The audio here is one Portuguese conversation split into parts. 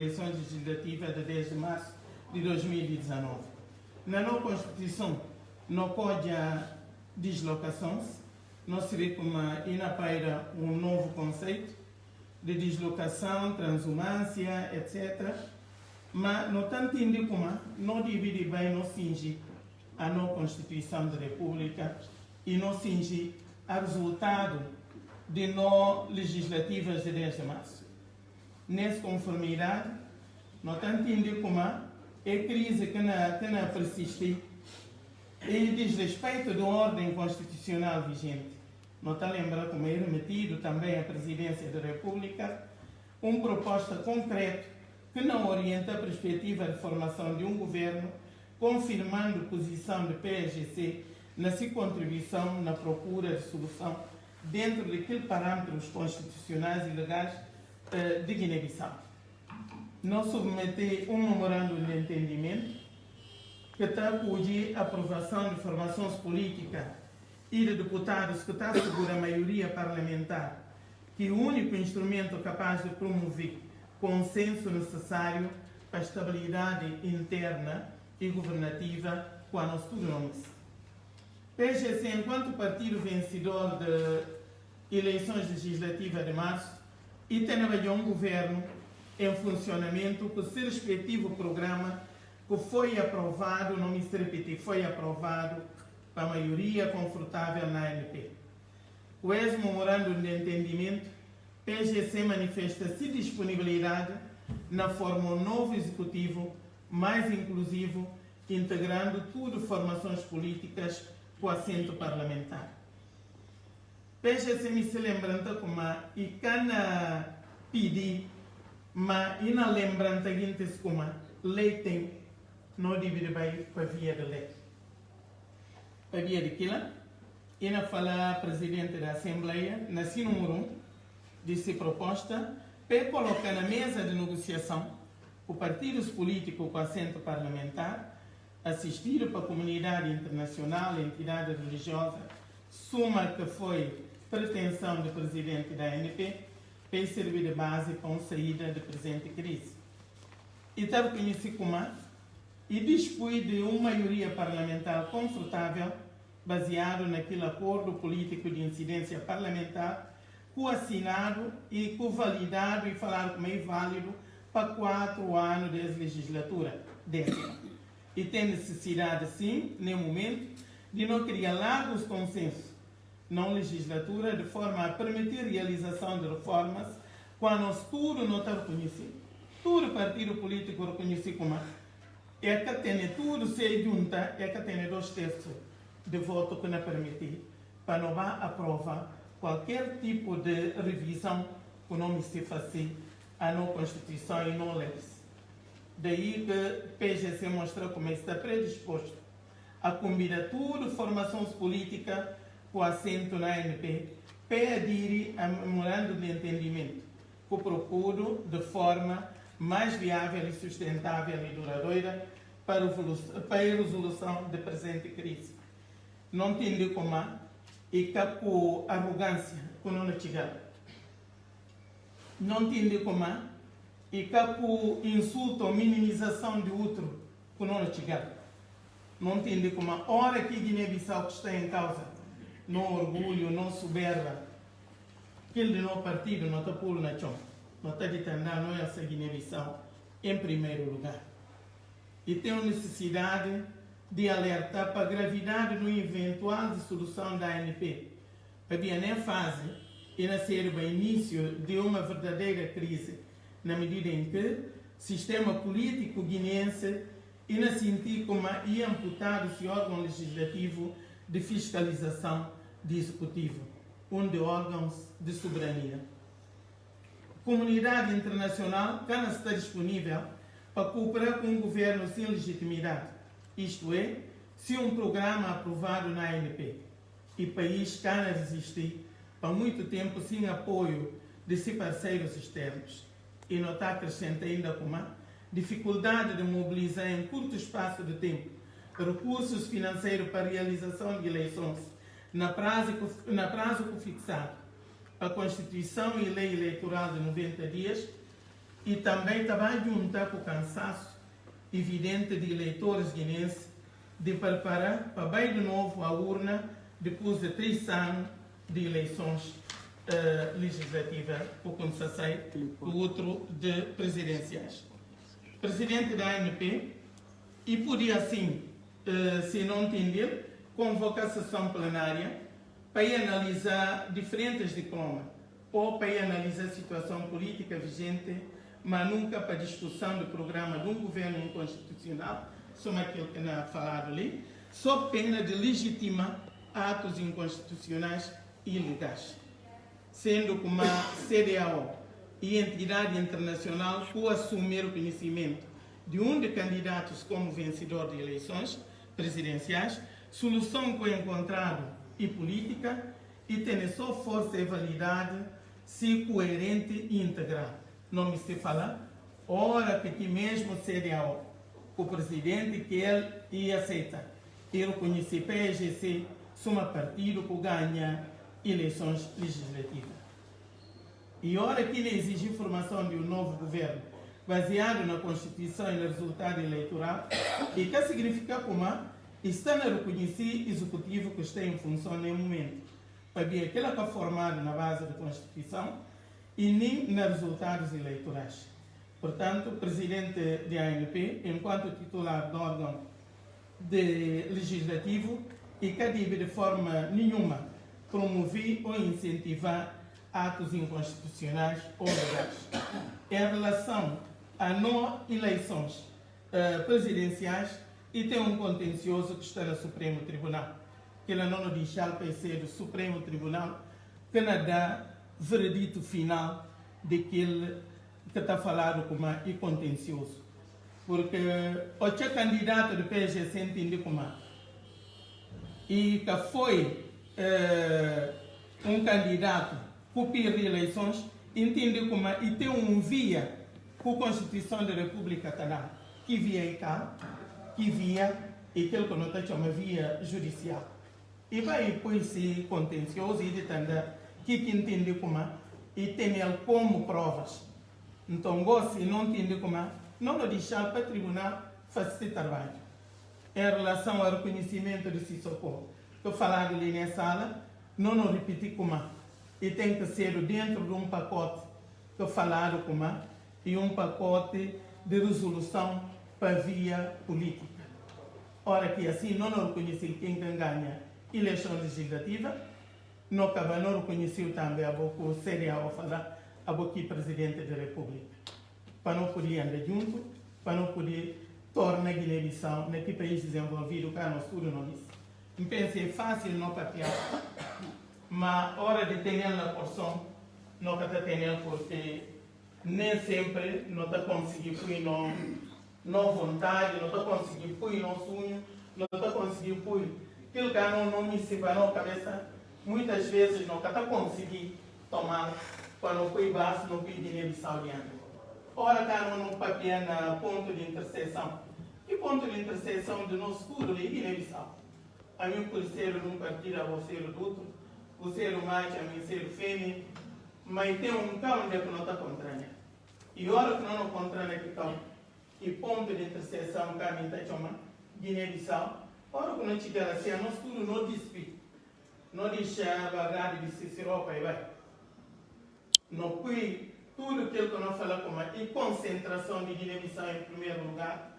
Eleições legislativas de 10 de março de 2019. Na nossa Constituição, não pode a deslocações, não seria como inapaira um novo conceito de deslocação, transumância, etc. Mas não tanto entende como não divide bem, não cinge a nossa Constituição da República e não cinge a resultado de não legislativas de 10 de março. Nessa conformidade, não entende como é crise que não persiste e diz respeito da ordem constitucional vigente. Não está lembrando como é remetido também à Presidência da República uma proposta concreta que não orienta a perspectiva de formação de um governo, confirmando a posição do PSGC na sua contribuição na procura de solução dentro daqueles parâmetros constitucionais e legais de Guiné-Bissau. Não submeter um memorando de entendimento que está a pedir a aprovação de formações políticas e de deputados que está a segurar a maioria parlamentar, que é o único instrumento capaz de promover consenso necessário para a estabilidade interna e governativa quando nós tornamos. PSGC, enquanto partido vencedor de eleições legislativas de março, e tem um governo em funcionamento com o seu respectivo programa que foi aprovado, não me repetir, foi aprovado para a maioria confortável na ANP. Com esse memorando de entendimento, PSGC manifesta-se disponibilidade na forma um novo executivo mais inclusivo, integrando tudo formações políticas com assento parlamentar. PSGC me se lembrando como e cana pedir, mas e na lembrança seguinte como lei tem não divide bem para via de lei. Para via de aquilo, e na fala presidente da Assembleia, na si número 1, disse proposta para colocar na mesa de negociação os partidos políticos com assento parlamentar, assistir para a comunidade internacional, entidade religiosa, suma que foi pretensão do presidente da ANP para servir de base para uma saída da presente crise. E está reconhecido como e dispõe de uma maioria parlamentar confortável baseado naquele acordo político de incidência parlamentar co-assinado e co-validado e falado como é válido para 4 anos da legislatura décima. E tem necessidade, sim, no momento, de não criar largos consensos na legislatura de forma a permitir a realização de reformas quando nós tudo não está reconhecido. Todo partido político reconhecido como é que tem tudo se junta, é que tem 2/3 de voto que não permite para não aprovar qualquer tipo de revisão que não se faça a nossa Constituição e não leis. Daí que o PSGC mostra como está predisposto a combinar tudo formações políticas com assento na ANP, pedir a memorando de entendimento que procuro de forma mais viável e sustentável e duradoura para a resolução da presente crise. Não entendo como e que com arrogância que não chega. Não entendo como e que com insulto ou minimização de outro que não chega. Não entendo como a hora que Guiné-Bissau está em causa, não orgulho, não soberba, aquele de não partido não está pulando na chão, não está de andar, não é essa Guiné-Bissau em primeiro lugar. E tem a necessidade de alertar para a gravidade no eventual dissolução da ANP. Havia nem fase e na ser o início de uma verdadeira crise, na medida em que o sistema político guineense e na sentir como ia amputado-se órgão legislativo de fiscalização de executivo, de órgãos de soberania. A comunidade internacional não está disponível para cooperar com um governo sem legitimidade, isto é, se um programa aprovado na ANP e o país cana resistir para muito tempo sem apoio de seus parceiros externos. E não está acrescentando ainda como a dificuldade de mobilizar em curto espaço de tempo recursos financeiros para a realização de eleições na prazo fixado a Constituição e Lei Eleitoral de 90 dias e também estava junto com o cansaço evidente de eleitores guineenses de preparar para bem de novo a urna depois de 3 anos de eleições legislativas, por como se sai o outro de presidenciais. Presidente da ANP, e podia assim, se não entender, convocar a sessão plenária para analisar diferentes diplomas ou para analisar a situação política vigente, mas nunca para discussão do programa de um governo inconstitucional, sobre aquilo que não é falado ali, sob pena de legitimar atos inconstitucionais e ilegais, sendo como a CDAO e entidade internacional por assumir o conhecimento de um de candidatos como vencedor de eleições presidenciais, solução que foi encontrada e política e tem só força e validade se coerente e integral. Não me se fala, ora que aqui mesmo CDAO, o presidente que ele ia aceitar, ele conhece PSGC, soma partido que ganha eleições legislativas. E ora que ele exige formação de um novo governo, baseado na Constituição e no resultado eleitoral, e que significa como está a reconhecer o executivo que está em função no momento, para ver aquilo que é formado na base da Constituição e nem nos resultados eleitorais. Portanto, o presidente da ANP, enquanto titular do órgão legislativo, e que deve de forma nenhuma promover ou incentivar atos inconstitucionais ou legais. Em relação a não eleições presidenciais, e tem um contencioso que está no Supremo Tribunal, que ele não deixa para ser do Supremo Tribunal, que não dá veredito final daquele que está falado como é contencioso. Porque o candidato do PSGC entende como e que foi um candidato que perde eleições, entende como e tem um via com a Constituição da República Catalã, que via cá, que via aquilo que nós chamamos via judicial. E vai depois ser contencioso e de que entende como e tem ele como provas. Então, se não entende como não o deixar para o tribunal fazer esse trabalho. Em relação ao reconhecimento de Sissoko, eu falado ali na sala, não repetir como e tem que ser dentro de um pacote que eu falado como e um pacote de resolução para via política. Ora que assim não reconhecer quem ganha eleição legislativa, não acaba não reconheceu também a boca o CDAO falar a boca presidente da República, para não poder andar junto, para não poder tornar a Guiné-Bissau naquele país desenvolvido que nós tudo não disse. Eu pensei fácil não papiar, mas a hora de ter na porção não está tendo porque nem sempre não está conseguindo pôr não vontade, não está conseguindo pôr não sonho, não está conseguindo pôr aquilo que não me se vai na cabeça, muitas vezes não está conseguindo tomar para não pôr base, não pôr Guiné-Bissau diante. Ora, cá não papia na ponto de interseção. E ponto de interseção de nosso tudo é Guiné-Bissau. A mim por ser de um partido, a você do outro, o ser macho, a mim ser fêmea, mas tem um cão que não está contra. E ora que não contra aquele cão, e ponto de interseção que a mim está chamando Guiné-Bissau, ora que não chega assim, nós tudo não despe, não deixa a bagagem de Cicero para vai. Não põe tudo aquilo que nós falamos como e concentração de Guiné-Bissau em primeiro lugar,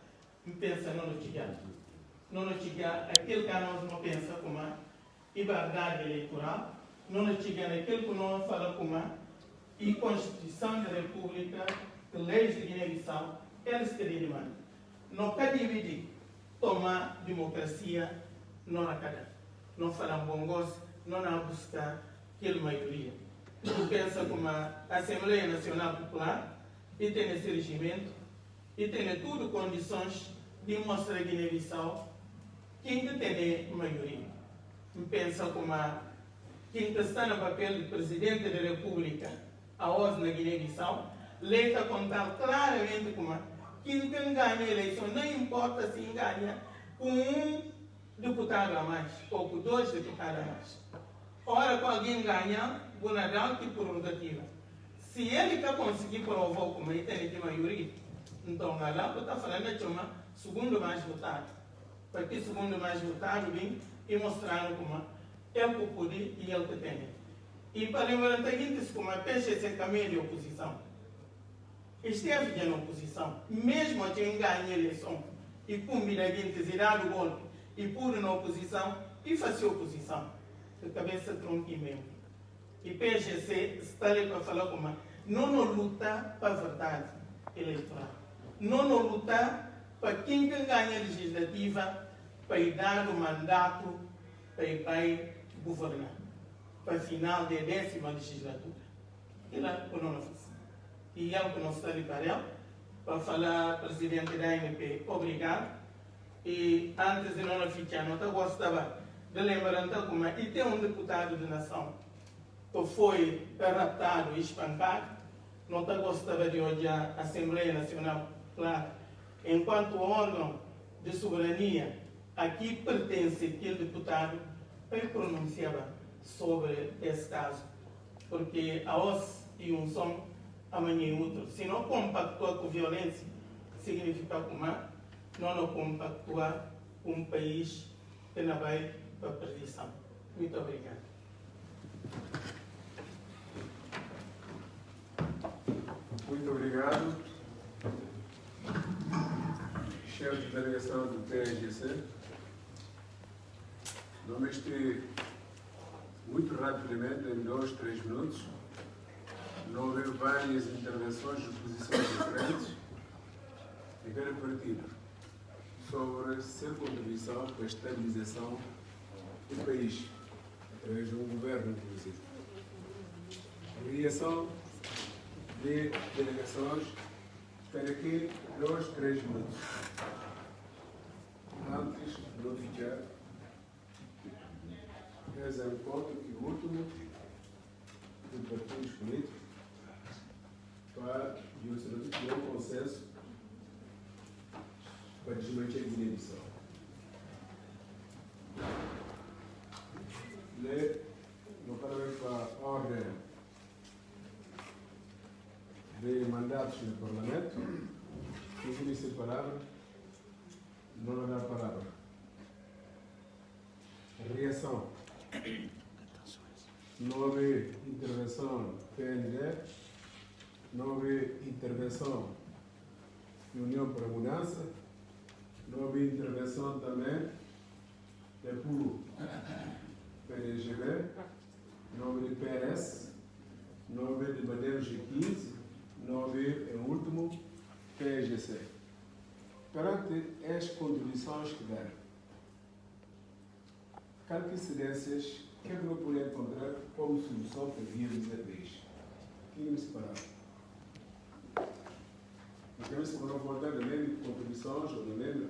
pensa não chega. Não chega aquilo que nós não pensa como e verdade eleitoral, não chega naquilo que nós falamos como e Constituição da República, leis de Guiné-Bissau, eles querem demandar. Não quer dividir, tomar democracia, não a cada. Não falamos bom gosto, não a buscar aquela maioria. Tu pensa como a Assembleia Nacional Popular e tem esse regimento e tem tudo condições de mostrar a Guiné-Bissau quem tem maioria. Tu pensa como quem está no papel de Presidente da República a hoje na Guiné-Bissau, lei está contando claramente como quem ganha a eleição, não importa se ganha com um deputado a mais ou com 2 deputados a mais. Ora, com alguém ganhar, vou dar que prerrogativa. Se ele quer conseguir provar como ele tem maioria, então lá está falando de uma segundo mais votado. Porque segundo mais votado vem e mostrando como ele que pode e ele que tem. E para lembrar o seguinte, como a PCC caminho de oposição, esteve na oposição, mesmo a quem ganha a eleição, e combina a gente e dá o golpe, e pôr na oposição, e faz oposição. A cabeça tronca mesmo. E PGC está ali para falar como não luta para a verdade eleitoral. Não luta para quem ganha a legislativa para dar o mandato para ir governar. Para o final da 10ª legislatura. Ele é o que não faz. E é o que não está ali para ele, para falar, presidente da ANP, obrigado. E antes de não ficar, não gostava de lembrar como e tem um deputado de nação que foi raptado e espancado, não gostava de hoje a Assembleia Nacional, claro, enquanto órgão de soberania, aqui pertence aquele deputado, ele pronunciava sobre esse caso, porque a OS e um som amanhã e outro. Se não compactua com violência, significa que não compactua com um país que não vai para a perdição. Muito obrigado. Muito obrigado. Chefe de delegação do PSGC. Nome muito rapidamente, em 2, 3 minutos. Não houve várias intervenções de posições diferentes de cada partido sobre a sua contribuição para a estabilização do país, através de um governo inclusive. Reação de delegações, espero aqui 2, 3 minutos. Antes de notificar, esse é um ponto que o último dos partidos políticos para criar um consenso para desmanchar a Guiné-Bissau. No paralelo com a ordem de mandatos no Parlamento, quem disse a palavra, não dá a palavra. Reação. Não houve intervenção PND, não houve intervenção de União para a Mudança, não houve intervenção também de PUR PDGB, não houve de PRS, não houve de Madeira G15, não houve, em último, PSGC. Perante as contribuições que deram, quais incidências que não poderia encontrar como solução para viabilizar o país? Quem se separava? Então, se não voltar a mesma contribuições ou da mesma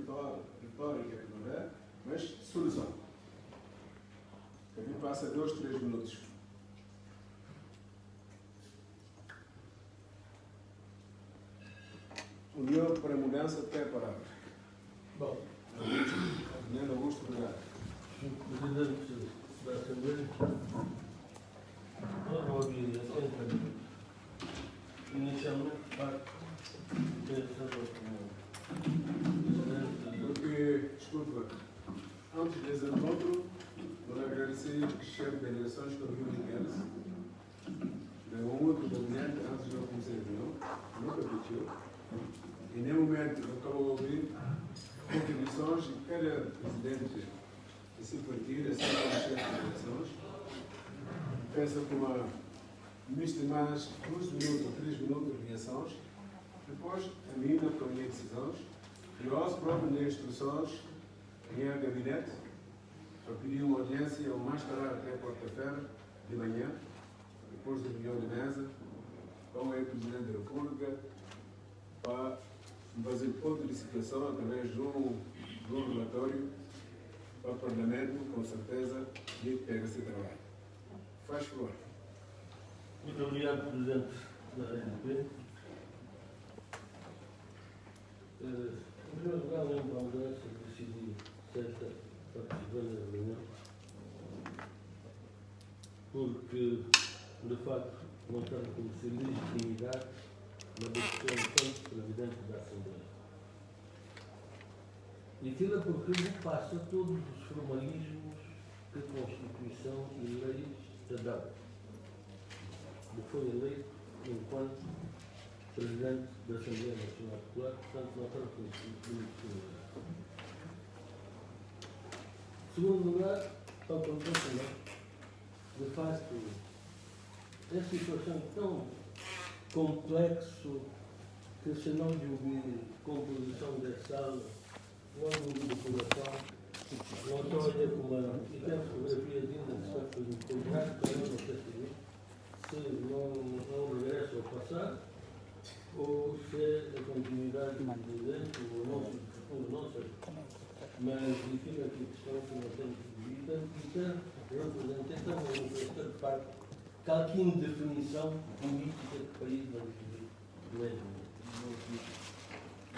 retórica que não é, mas solução. Aqui passa 2, 3 minutos. União para a Mudança, tem a palavra. Bom, Adriano Augusto, obrigado. Presidente da Assembleia, não havia assento inicialmente parte dessa opinião. Porque, desculpa, antes desse encontro, vou agradecer ao chefe de eleições que ouviu o Guedes. Um outro gabinete, antes de eu começar a reunião, nunca pediu. E nem momento eu acabo de ouvir contribuições de cada presidente desse partido, assim como chefe de eleições. Penso que uma mista mais 2 minutos ou 3 minutos de reações. Depois, a minha tomei decisões. E nós próprios, nas instruções, em gabinete, para pedir uma audiência o mais tardar até quarta-feira de manhã, depois da reunião de mesa, com o Presidente da República, para fazer ponto de situação através de um relatório para o Parlamento, com certeza, e pega esse trabalho. Faz favor. Muito obrigado, Presidente da ANP. Em primeiro lugar, lembro a mudança que decidi sexta participar da reunião, porque, de facto, não está a reconhecer legitimidade na decisão presidente da Assembleia. E aquilo é porque não passa todos os formalismos que a Constituição e leis te dão. Ele foi eleito enquanto Presidente da Assembleia Nacional Popular, portanto não está reconhecido legitimidade. Em segundo lugar, ao contrário, de facto, é situação tão complexo que se não ouvir composição da sala, não ouvir do coração, não estou a olhar como e tem fotografias ainda de facto do contrato, que eu não sei se não regresso ao passado, ou se é a continuidade do presente, o nosso futuro, não sei. Mas fica aqui a questão que não temos de vida e representa também uma parte que há aqui uma definição política de país não é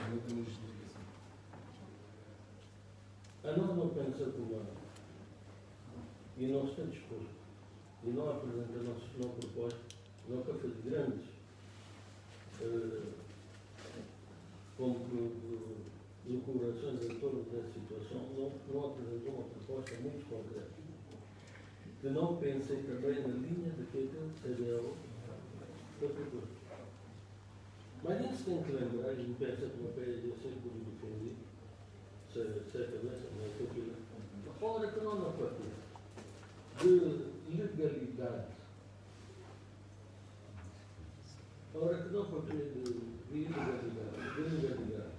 Não temos justificação. a nós não pensa como e não está disposto e não apresenta não proposta, não quer fazer grandes lucurações em torno da situação, não apresentou uma proposta muito concreta. Que não pensei também na linha daquilo que CDL foi proposto. Mas isso tem que lembrar, e não pensa que uma PSD sempre me defendi, se é cabeça, não é aquilo. A hora que não na partida de legalidade, a hora que não partida de ilegalidade,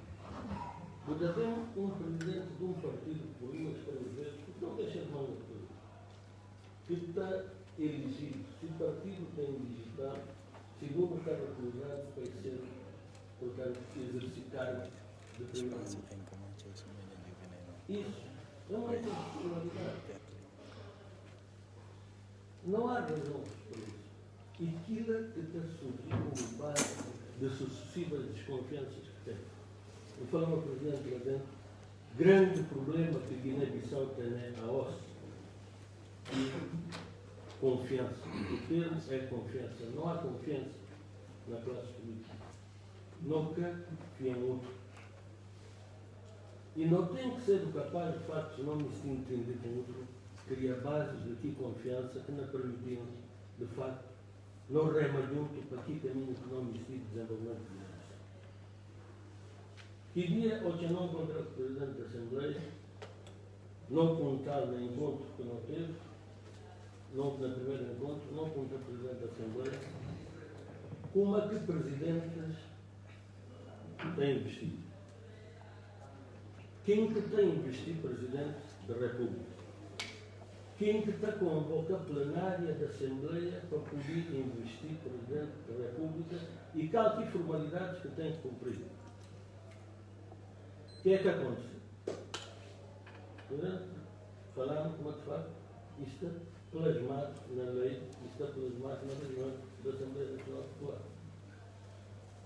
porque tem um presidente de um partido por uma vezes, não deixa de mão de tudo, que está elegido. Se o partido tem digitado, segundo está recusado, vai ser, portanto, exercitar de primeiro. Isso é uma irregularidade. Não há razão para isso. E aquilo que está surgindo como base de sucessivas desconfianças que tem. Eu falo ao Presidente lá dentro, grande problema que Guiné-Bissau tem é a osso e confiança. O termo é confiança. Não há confiança na classe política. Nunca confia em outro. E não tem que ser capaz, de facto, se não me sinto entender com outro, criar bases de confiança que não permitiam, de facto, não rema junto para aqui caminho que não me sinto desenvolvimento de Guiné. Queria, hoje não contra o Presidente da Assembleia, não contar no encontro que não teve, não na primeiro encontro, não contra o Presidente da Assembleia, como é que presidentes têm investido. Quem que tem investido Presidente da República? Quem que está com a boca plenária da Assembleia para poder investir Presidente da República e quais formalidades que tem que cumprir? O que é que aconteceu? Falando como é que faz? Isto está plasmado na lei, isto está plasmado na reunião da Assembleia Nacional Popular.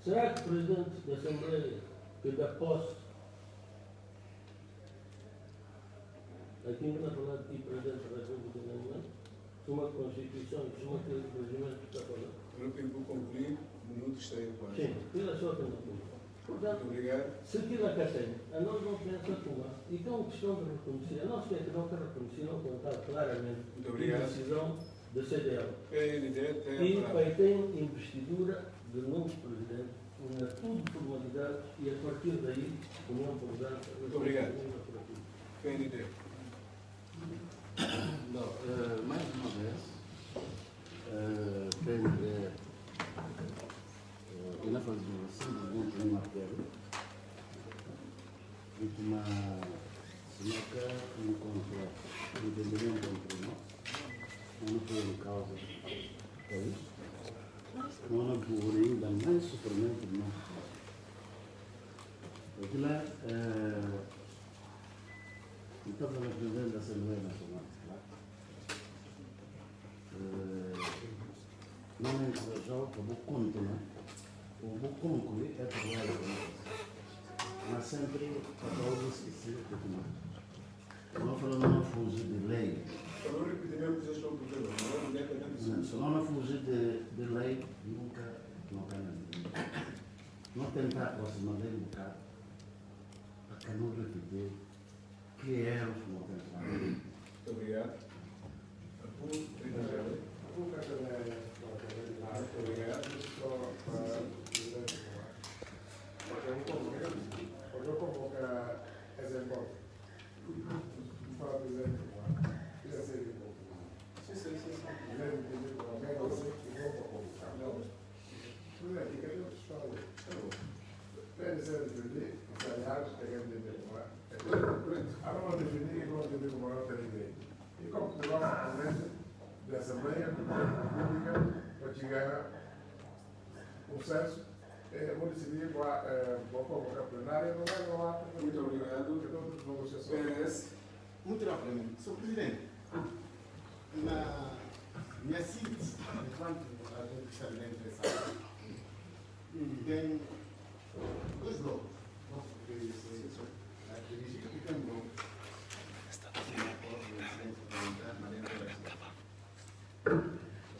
Será que o Presidente da Assembleia que dá posse, aqui não está falando de Presidente da República, não é? Uma Constituição, uma que o regimento está falando. Eu vou concluir, o minuto está aí quase. Sim, pela sua conclusão. Portanto, muito obrigado. Se aquilo é que tem, a nós não pensa como e que é uma questão de reconhecer. A nós tem que não reconhecer, não contar claramente a decisão da CDL. E vai ter investidura de novo presidente, uma tudo formalidade e a partir daí, União Popular. Muito obrigado. PND. Não, mais uma vez, PND e na fase de simplesmente uma matéria e que uma semeca encontra entendimento entre nós, não foi em causa para isso, não é por ainda mais sofrimento de nós. Aquilo é estava na Presidente da Assembleia Nacional. Não é encorajado para o continuar. O vou concluir é trabalho com isso. Mas sempre para não esquecer de continuar. Vamos falar numa fugir de lei. Eu não repeti mesmo que vocês estão procurando, não é direto. Se não fugir de lei, nunca não tentar aproximar dele um bocado, para que não repetir que erros não pensar. Muito obrigado. Muito obrigado. Eu convocar exemplo. Fala do exemplo. E como o nosso presidente da Assembleia Pública para chegar o censo, vou decidir vou convocar a plenária, não há. Muito obrigado. Negociações. Muito rapidamente. Sr. Presidente, na minha síntese, enquanto a gente está bem interessado, tem dois blocos. Dirigir que tem um bloco.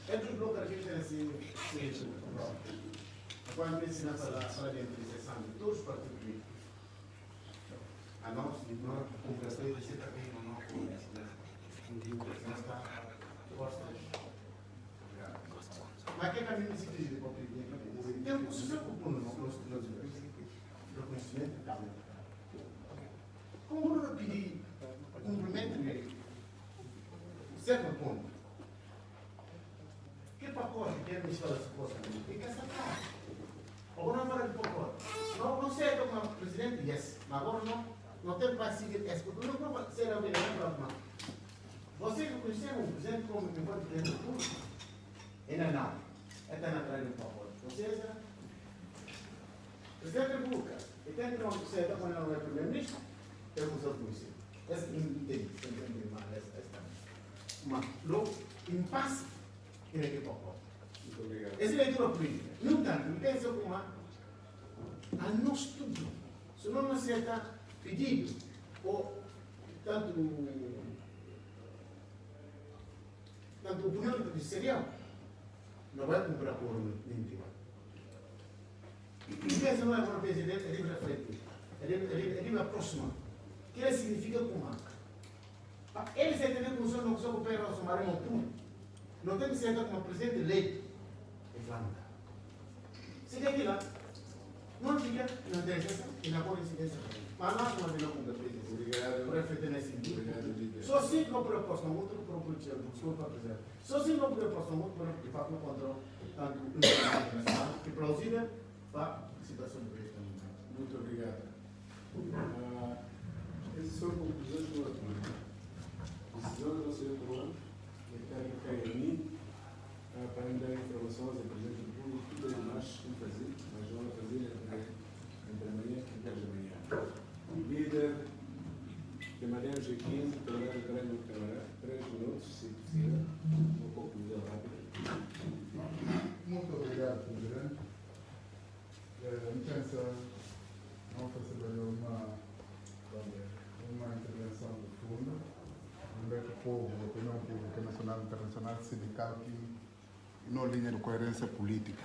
Entre os blocos a gente tem assim, seis blocos. Agora me ensina a falar de interseção de todos os partidos políticos. A nós, como brasileiro, a gente também não conhece. Nós está postas. Mas que caminho se dirige para o presidente? Tem um possível comum do conhecimento. Como eu pedi cumprimento o segundo ponto. Que pacote que a ministra se possa tem que acertar. Agora não fala de pacote. Não sei como o presidente yes, mas agora não tem para seguir esse porque não pode ser a verdade. Vocês não conheceram o presidente como enquanto presidente do público? Ainda não. Está na trás do pacote. Vocês, presidente da República, e tem que não ser quando não é primeiro-ministro, tem que usar o conhecido. Essa entende mal essa. Mas, logo, impasse, ele é que pacote. Muito obrigado. Essa é a leitura política. No entanto, não tem que ser como a nós tudo. Se não acerta pedido, ou tanto opinião judicial, não vai cumprir a acordo nem pensa não é para o presidente, ele vai frente. Ele vai aproximar. O que ele significa como ele se entender com o senhor, não só com o pé nosso maremo tudo. Não tem que ser como presidente eleito. E vai mudar. Se tem lá, não fica na decisão e na coincidência. Mas nós não vamos com o presidente. Obrigado. Por refletir nesse sentido. Obrigado, líder. Só se não proposta muito, procura desculpa, presidente. Só se não proposta muito, de fato, não controle tanto o internacional que plausível para a situação do país também. Muito obrigado. Essas são conclusões do outro. Decisão da nossa reunião, que cai em mim, para me dar informação aos representantes do público, tudo é mais que fazer, mas vamos fazer entre amanhã e depois de amanhã. Líder, permanemos aqui, trabalhando atrás do câmara, 3 minutos, se possível, uma conclusão rápida. Muito obrigado, presidente. Licença, não fazer uma intervenção de fundo, onde é que o povo, a opinião pública nacional e internacional, sindical, que não linha de coerência política.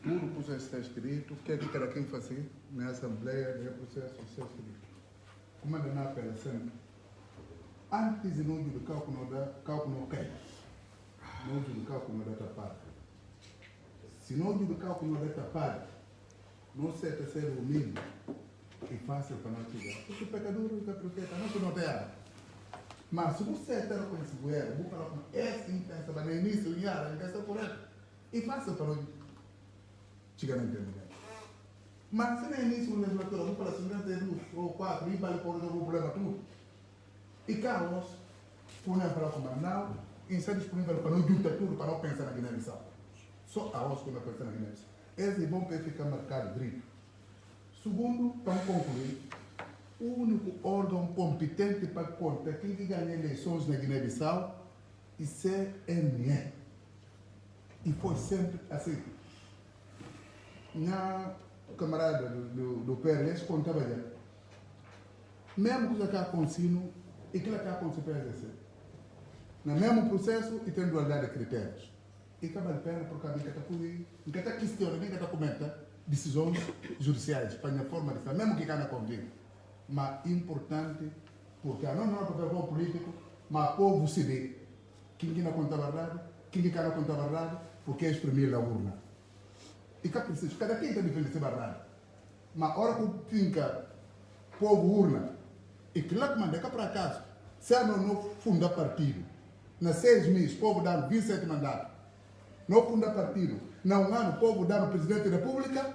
Tudo que já está escrito, o que é que cada quem fazer na Assembleia, no processo, está escrito. Como ainda não apela sempre, antes de não judicar o que não quer, não judicar o que não dá tapado. Se não judicar o que não dá tapado, não serve ser humilde e fácil para nós chegar. Porque o pecador é profeta, não que não tem. Mas se você está com esse goiás, vou falar com essa intenção, no início, a intenção correta, e fácil para nós chegar na internet. Mas se no início da legislatura, vou falar 50 luz ou 4, e vai por resolver o problema tudo. E Carlos, quando eu falar com o Manau, está disponível para não juntar tudo, para não pensar na Guiné-Bissau. Só a hoje quando eu penso na Guiné-Bissau. Esse é bom para ficar marcado grito. Segundo, para concluir, o único órgão competente para contar quem ganha eleições na Guiné-Bissau é CNE. E foi sempre assim. Minha camarada do PRS contava já. mesmo que já consino e que já consegue exercer. No mesmo processo e tem dualidade de critérios. E acaba de pena porque alguém que está questionando, ninguém está comentando decisões judiciais para a forma de fazer, mesmo que cada convite. Mas importante, porque não é papel político, mas o povo se vê. Quem não conta a verdade, quem não conta a verdade, porque é exprimir a urna. E cá preciso, cada quem tem de defender a verdade. Mas a hora que fica povo urna, e que lá que manda cá para casa, se não funda partido, nas 6 meses, o povo dá 27 mandatos, não funda partido, não ano, o povo dá no presidente da República,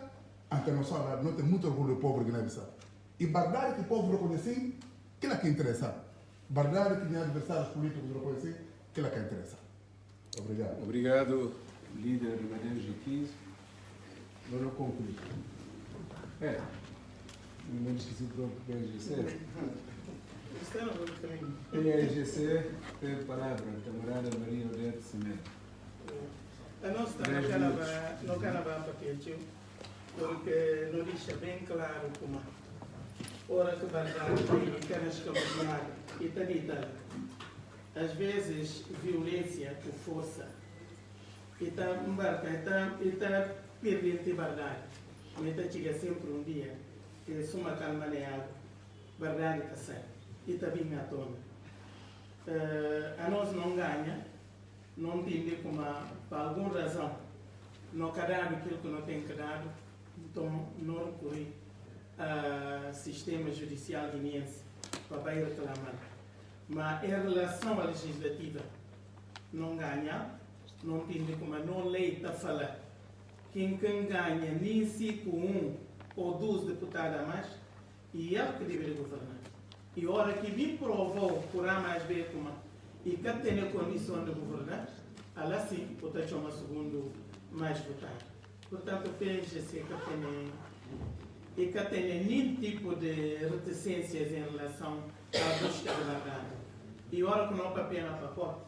então não só não tem muito orgulho do povo de Guiné-Bissau. E verdade que o povo reconhece, que é que interessa. Verdade que tem adversários políticos reconhecem, que é que interessa. Obrigado. Obrigado, líder de Madeira G15. Vamos concluir. Não esqueci pronto para a EGC. Tem a EGC, tem a palavra, a camarada Maria Odete Cimento. A nossa não canava papel, porque não deixa bem claro como ora que vai dar e canas caminhar e está dita. Às vezes, violência por força. E está embarca, e está perdendo de verdade. Mas chega sempre um dia que se uma calma nem água, verdade está sai. E está bem à tona. A nós não ganha, não entende como, por alguma razão, não cadar aquilo que não tem cadado, então não recorrer ao sistema judicial guineense para ir reclamar. Mas em relação à legislativa, não ganha, não entende como não lei está a falar. Quem ganha nem 5, 1 ou 2 deputados a mais, e ele que deveria governar. E a hora que me provou por A mais B como e que tem a condição de governar, ela sim, pode ter uma segundo mais votado. Portanto, o PSGC que tem nenhum tipo de reticências em relação à busca de verdade. E a hora que não papel na pacote,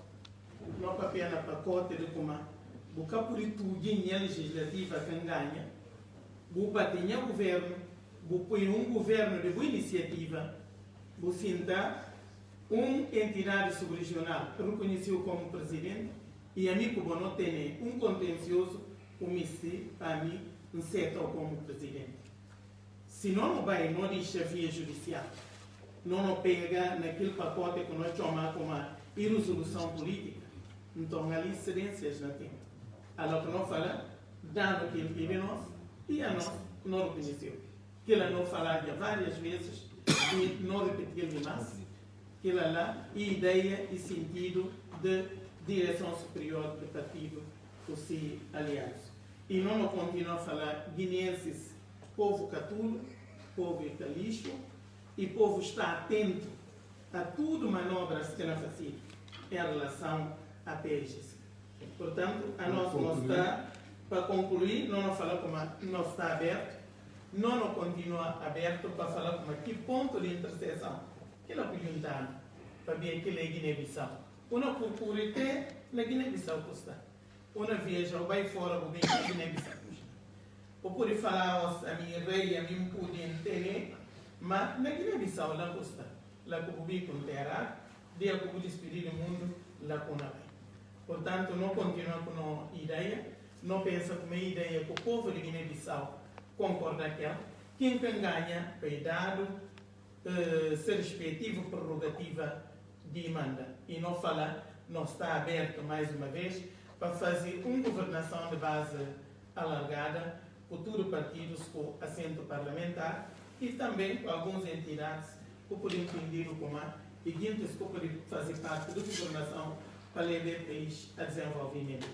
não papel na pacote de como o capo de tudo a legislativa que ganha, o bater o governo, o põe um governo de boa iniciativa, o sinta entidade subregional reconheceu como presidente e a mim como não tem um contencioso, o MISI, para mim, um certo como presidente. Se não vai, não deixa via judicial, não pega naquele pacote que nós chamamos como irresolução política, então ali cedências não tem. Alors que não fala, dando que ele teve nós, e a nós não reconheceu. Que ela não falaria várias vezes, e não repetir mais, que ela lá, e ideia e sentido de direção superior do partido, o se aliados. E não continua a falar guineenses, povo catulo, povo italixo, e povo está atento a tudo manobras que ela fazia em relação a PSGC. Portanto, a nós não está, para concluir, não fala como não está aberto, não continua aberto para falar como que ponto de interseção que ela perguntar para ver que é Guiné-Bissau. Uma procura até na Guiné-Bissau custa. Uma viaja ou vai fora para ver que Guiné-Bissau custa. Ou pode falar a minha rei, a mim pude entender, mas na Guiné-Bissau lá custa. Lá que o bico com terra, dia que o despedir do mundo, lá com a lei. Portanto, não continua com uma ideia, não pensa com uma ideia que o povo de Guiné-Bissau concorda com ela. Quem ganha, é dado, ser respectivo prerrogativa de emenda. E não fala, não está aberto mais uma vez para fazer uma governação de base alargada por todos os partidos com assento parlamentar e também com algumas entidades que podem entender como e que podem fazer parte da governação para levar o país a desenvolvimento.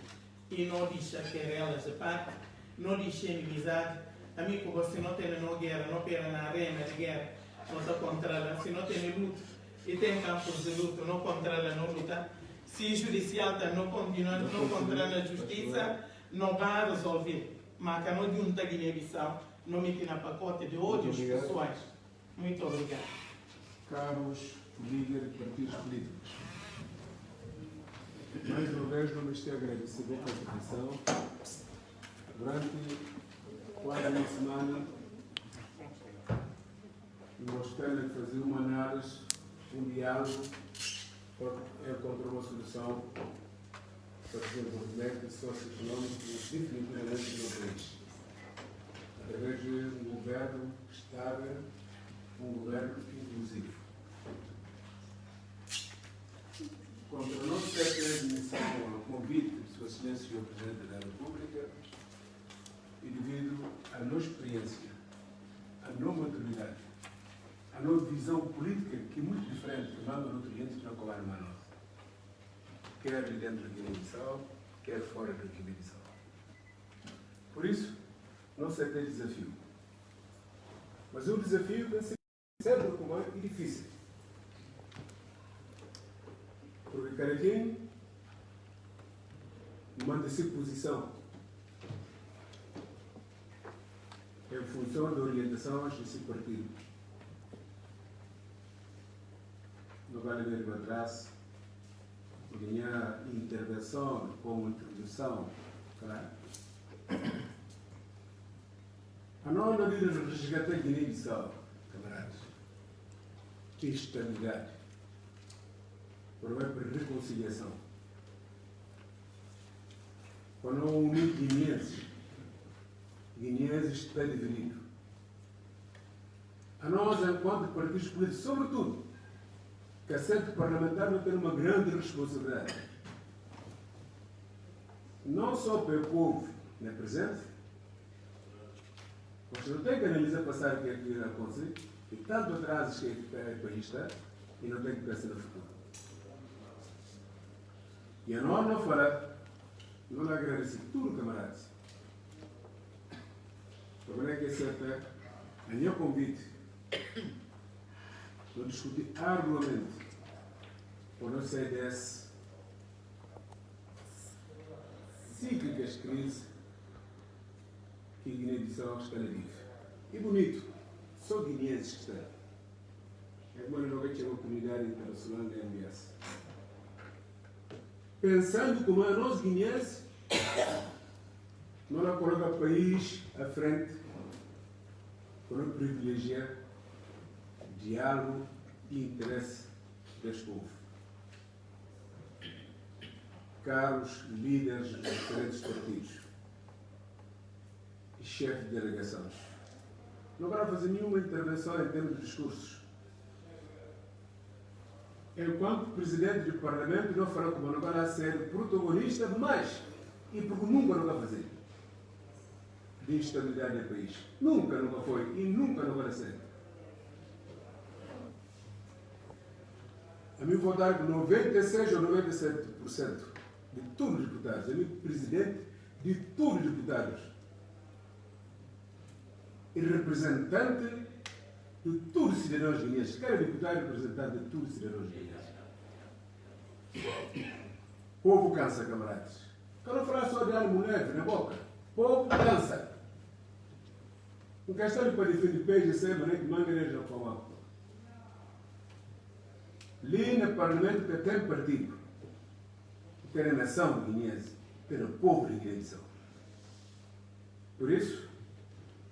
E não deixa que elas de parte, não deixa inimizade. Amigo, você não tem guerra, não pega na arena de guerra, não está contra ela. Se não tem luta e tem campos de luta, não contra ela, não luta. Se judicial não continua, não contra a justiça, não vai resolver. Mas que não junta Guiné-Bissau, não mete na pacote de ódios pessoais. Muito obrigado. Caros líderes de partidos políticos, mais uma vez vamos te agradecer a contribuição. Durante quase uma semana nós temos que fazer uma análise, um diálogo, para encontrar uma solução para o desenvolvimento socioeconômico definitivamente do país. Através de um governo estável, um governo inclusivo. Quanto a nossa admissão ao convite de Sua Excelência e ao Presidente da República, e devido à nossa experiência, à nossa maturidade, à nossa visão política, que é muito diferente do manga nutrientes que não colar uma nossa, quer dentro da Guiné-Bissau, quer fora da Guiné-Bissau. Por isso, não sei ter desafio. Mas o desafio tem sido sempre comum e difícil. Porque cada quem manda-se posição em função da orientação desse partido. Não vale ver para trás, ganhar intervenção como introdução, claro. A nova medida de resgate da Guiné-Bissau, camaradas, que estabilidade, promover reconciliação. Quando não unir guineenses está dividido. A nós, enquanto partidos políticos, sobretudo, que a sede parlamentar não tem uma grande responsabilidade. Não só para o povo na presente, mas não tem que analisar passar o que é que irá acontecer, e tanto atrasos que o país está, e não tem que pensar no futuro. E a nós não fará, não lhe agradecer tudo, camaradas. A verdade é que é certa, a meu convite, vou discutir arduamente por não sair dessa cíclicas crise que a Guiné-Bissau está a viver. E bonito, só guineenses que estão. É como não vai ter uma comunidade internacional da MBS. Pensando como a nós guineenses, não coloca o país à frente, não privilegia diálogo e interesse deste povo. Caros líderes dos diferentes partidos e chefes de delegações, não vai fazer nenhuma intervenção em termos de discursos. Enquanto Presidente do Parlamento, não fará como não vai ser protagonista, mas, e porque nunca não vai fazer, de instabilidade no país. Nunca foi e nunca não vai ser. A mim vou dar 96 ou 97% de todos os deputados. A mim, Presidente de todos os deputados. E representante de todos os cidadãos guineenses. Cada deputado é representante de todos os cidadãos guineenses. O povo cansa, camaradas. Eu não falar só de ânimo leve na boca. O povo cansa. Não questão de para defender peixe, sempre, nem que manga nem já falar. Ali no Parlamento que tem partido, tem a nação guineense, tem o povo de Guiné-Bissau. Por isso,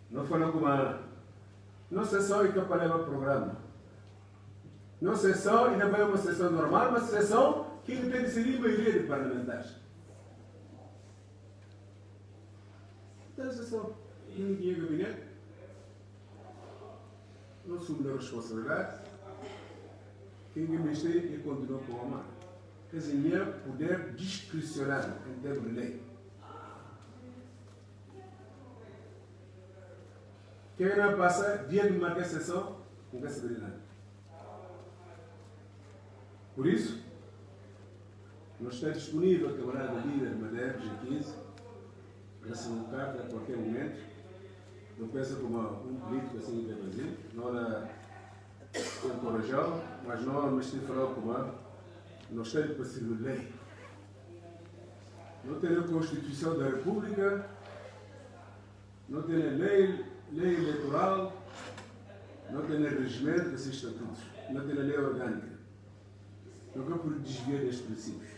não falou com a não sessão e que para o programa. Não sessão e não vai uma sessão normal, mas sessão que tem de decidir a maioria de parlamentares. Então, sessão. E ninguém é gabinete. Não assume a responsabilidade. Quem administra e continua com a mão. Quer dizer, poder discricionário em termos de lei. Quem não passa, dia de marcar a sessão, não quer saber de nada. Por isso, nós está disponível a camarada líder de Madeira, G15, para se colocar a qualquer momento. Não pensa como um político assim que deve fazer. Não era encorajá-lo, mas não me estou falando como nós temos para ser lei. Não tem a Constituição da República, não tem a lei eleitoral, não tem o regimento desses estatutos, não tem a lei orgânica. Não é por desviar destes princípios.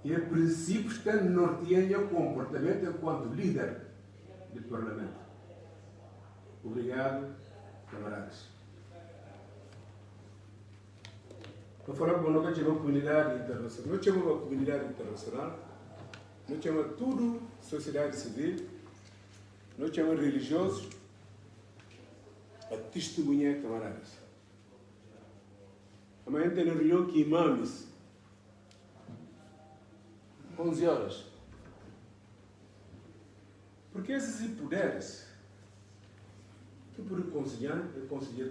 E é princípios que norteiam o comportamento enquanto líder do Parlamento. Obrigado camaradas. Para falar com nós, que a comunidade internacional, nós chamamos a comunidade internacional, nós chamamos tudo sociedade civil, nós chamamos religiosos, a testemunhar, camaradas. Amanhã tem uma reunião que imames, 11 horas. Porque esses poderes, que por conselhar, é conselheiro